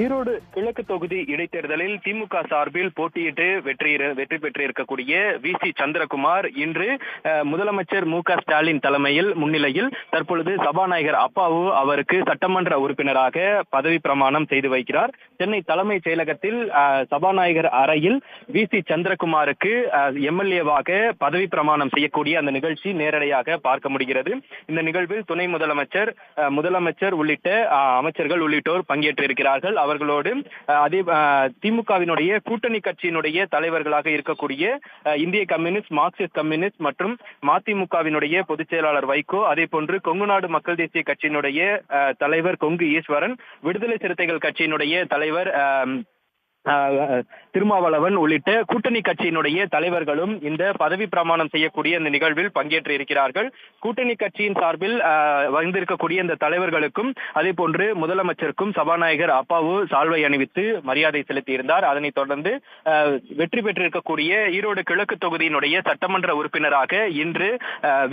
ஈரோடு கிழக்கு தொகுதி இடைத்தேர்தலில் திமுக சார்பில் போட்டியிட்டு வெற்றி பெற்றிருக்கக்கூடிய வி.சி. சந்திரகுமார் இன்று முதலமைச்சர் மு.க. ஸ்டாலின் முன்னிலையில் தற்பொழுது சபாநாயகர் அப்பாவு அவருக்கு சட்டமன்ற உறுப்பினராக பதவி பிரமாணம் செய்து வைக்கிறார். சென்னை தலைமைச் செயலகத்தில் சபாநாயகர் அறையில் வி.சி. சந்திரகுமாருக்கு எம்எல்ஏவாக பதவி பிரமாணம் செய்யக்கூடிய அந்த நிகழ்ச்சி நேரடியாக பார்க்க முடிகிறது. இந்த நிகழ்வில் துணை முதலமைச்சர் உள்ளிட்ட அமைச்சர்கள் உள்ளிட்டோர் பங்கேற்றிருக்கிறார்கள். அவர்களோடு அதே திமுகவினுடைய கூட்டணி கட்சியினுடைய தலைவர்களாக இருக்கக்கூடிய இந்திய கம்யூனிஸ்ட், மார்க்சிஸ்ட் கம்யூனிஸ்ட் மற்றும் மதிமுகவினுடைய பொதுச் செயலாளர் வைகோ, அதே போன்று கொங்கு நாடு மக்கள் தேசிய கட்சியினுடைய தலைவர் கொங்கு ஈஸ்வரன், விடுதலை சிறுத்தைகள் கட்சியினுடைய தலைவர் திருமாவளவன் உள்ளிட்ட கூட்டணி கட்சியினுடைய தலைவர்களும் இந்த பதவி பிரமாணம் செய்யக்கூடிய இந்த நிகழ்வில் பங்கேற்று இருக்கிறார்கள். கூட்டணி கட்சியின் சார்பில் வந்திருக்கக்கூடிய இந்த தலைவர்களுக்கும் அதே போன்று முதலமைச்சருக்கும் சபாநாயகர் அப்பாவு சால்வை அணிவித்து மரியாதை செலுத்தியிருந்தார். அதனைத் தொடர்ந்து வெற்றி பெற்றிருக்கக்கூடிய ஈரோடு கிழக்கு தொகுதியினுடைய சட்டமன்ற உறுப்பினராக இன்று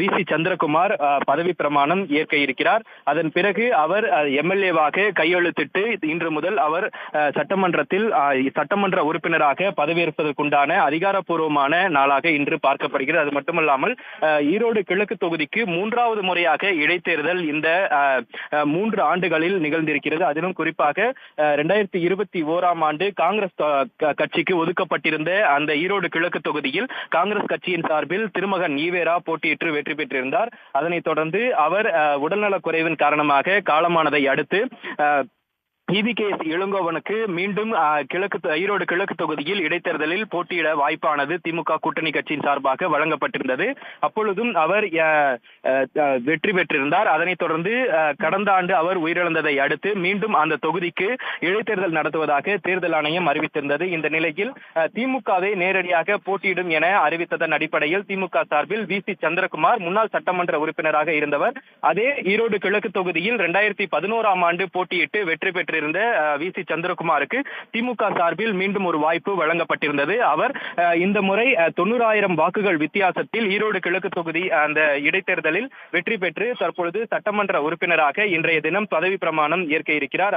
வி.சி. சந்திரகுமார் பதவி பிரமாணம் ஏற்க இருக்கிறார். அதன் பிறகு அவர் எம்எல்ஏவாக கையெழுத்திட்டு இன்று முதல் அவர் சட்டமன்ற உறுப்பினராக பதவியேற்பதற்குண்டான அதிகாரப்பூர்வமான நாளாக இன்று பார்க்கப்படுகிறது. அது மட்டுமல்லாமல் ஈரோடு கிழக்கு தொகுதிக்கு 3வது முறையாக இடைத்தேர்தல் இந்த 3 ஆண்டுகளில் நிகழ்ந்திருக்கிறது. அதிலும் குறிப்பாக 2021ஆம் ஆண்டு காங்கிரஸ் கட்சிக்கு ஒதுக்கப்பட்டிருந்த அந்த ஈரோடு கிழக்கு தொகுதியில் காங்கிரஸ் கட்சியின் சார்பில் திருமகன் ஈவேரா போட்டியிட்டு வெற்றி பெற்றிருந்தார். அதனைத் தொடர்ந்து அவர் உடல்நலக் குறைவின் காரணமாக காலமானதை அடுத்து இ.வி.கே.எஸ். இளங்கோவனுக்கு மீண்டும் ஈரோடு கிழக்கு தொகுதியில் இடைத்தேர்தலில் போட்டியிட வாய்ப்பானது திமுக கூட்டணி கட்சியின் சார்பாக வழங்கப்பட்டிருந்தது. அப்பொழுதும் அவர் வெற்றி பெற்றிருந்தார். அதனைத் தொடர்ந்து கடந்த ஆண்டு அவர் உயிரிழந்ததை அடுத்து மீண்டும் அந்த தொகுதிக்கு இடைத்தேர்தல் நடத்துவதாக தேர்தல் ஆணையம் அறிவித்திருந்தது. இந்த நிலையில் திமுகவை நேரடியாக போட்டியிடும் என அறிவித்ததன் அடிப்படையில் திமுக சார்பில் வி.சி. சந்திரகுமார் முன்னாள் சட்டமன்ற உறுப்பினராக இருந்தவர். அதே ஈரோடு கிழக்கு தொகுதியில் 2011ஆம் ஆண்டு போட்டியிட்டு வெற்றி பெற்று வி.சி. சந்திரகுமாருக்கு திமுக சார்பில் மீண்டும் ஒரு வாய்ப்பு வழங்கப்பட்டிருந்தது. அவர் இந்த முறை 90,000 வாக்குகள் வித்தியாசத்தில் ஈரோடு கிழக்கு தொகுதி அந்த இடைத்தேர்தலில் வெற்றி பெற்று தற்பொழுது சட்டமன்ற உறுப்பினராக இன்றைய தினம் பதவி பிரமாணம் ஏற்க இருக்கிறார்.